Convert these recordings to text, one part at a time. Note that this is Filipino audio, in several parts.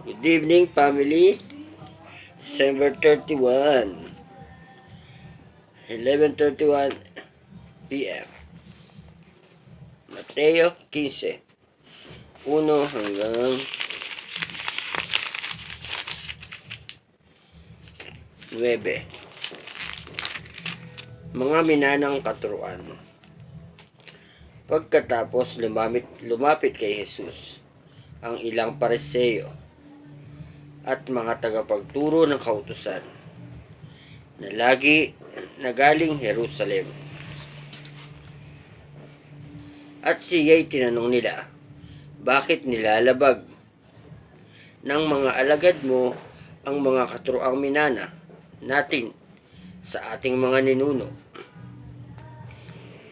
Good evening, family. December 31, 11:31 p.m. Mateo 15, 1 hanggang 9. Mga minanang katuruan. Pagkatapos lumapit kay Jesus ang ilang Pariseo at mga tagapagturo ng kautusan na galing Jerusalem. At siya'y tinanong nila, bakit nilalabag ng mga alagad mo ang mga katuroang minana natin sa ating mga ninuno?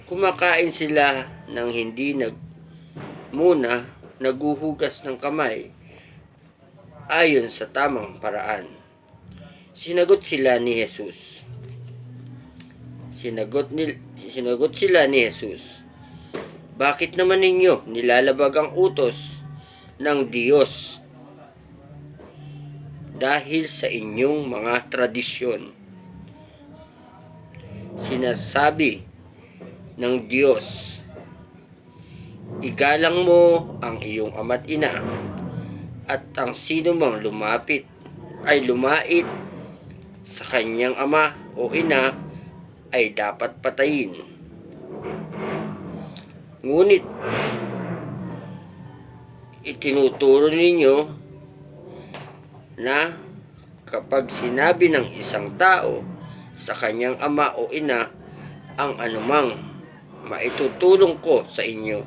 Kumakain sila ng hindi muna naguhugas ng kamay ayon sa tamang paraan. Sinagot sila ni Jesus. Bakit naman ninyo nilalabag ang utos ng Diyos dahil sa inyong mga tradisyon? Sinasabi ng Diyos, igalang mo ang iyong ama't ina, at ang sino mang lumait sa kanyang ama o ina ay dapat patayin. Ngunit itinuturo ninyo na kapag sinabi ng isang tao sa kanyang ama o ina ang anumang maitutulong ko sa inyo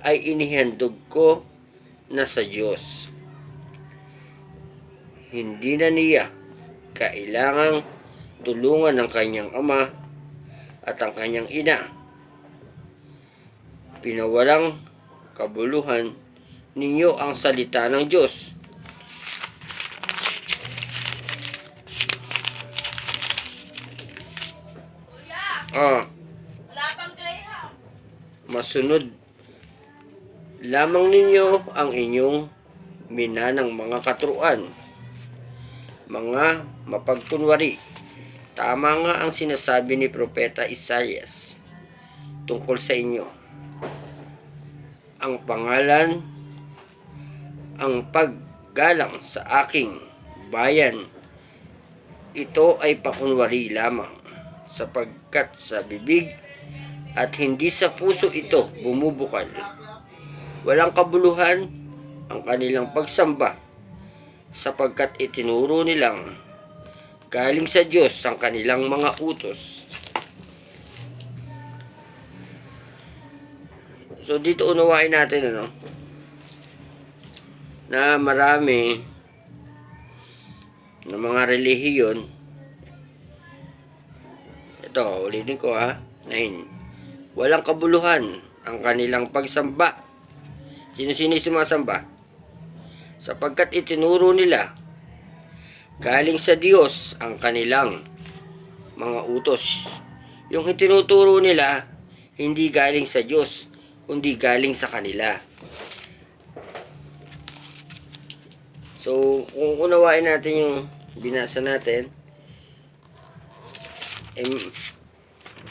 ay inihandog ko na sa Diyos. Hindi na niya kailangang tulungan ng kanyang ama at ang kanyang ina. Pinawalang kabuluhan ninyo ang salita ng Diyos. Masunod lamang ninyo ang inyong minanang mga katuruan, mga mapagkunwari. Tama nga ang sinasabi ni Propeta Isaias tungkol sa inyo. Ang pangalan, ang paggalang sa aking bayan, ito ay pakunwari lamang, sapagkat sa bibig at hindi sa puso ito bumubukal. Walang kabuluhan ang kanilang pagsamba, sapagkat itinuro nilang galing sa Diyos ang kanilang mga utos. So dito unawain natin na marami ng mga relihiyon. Ito, ulitin ko 9. Walang kabuluhan ang kanilang pagsamba. Sino-sino sumasamba? Sapagkat itinuro nila galing sa Diyos ang kanilang mga utos. Yung itinuturo nila hindi galing sa Diyos, kundi galing sa kanila. So, kung unawain natin yung binasa natin,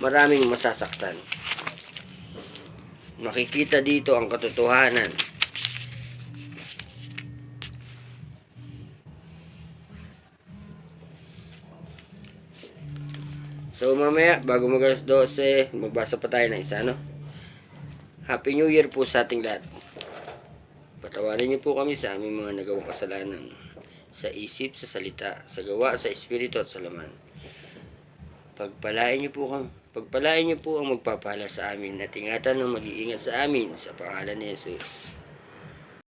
maraming masasaktan. Makikita dito ang katotohanan. So mamaya, bago mag-alas 12, magbasa pa tayo ng isa, Happy New Year po sa ating lahat. Patawarin niyo po kami sa aming mga nagawang kasalanan, sa isip, sa salita, sa gawa, sa espiritu at sa laman. Pagpalain niyo po ang magpapala sa amin at ingatan ng mag-iingat sa amin sa pangalan ni Jesus.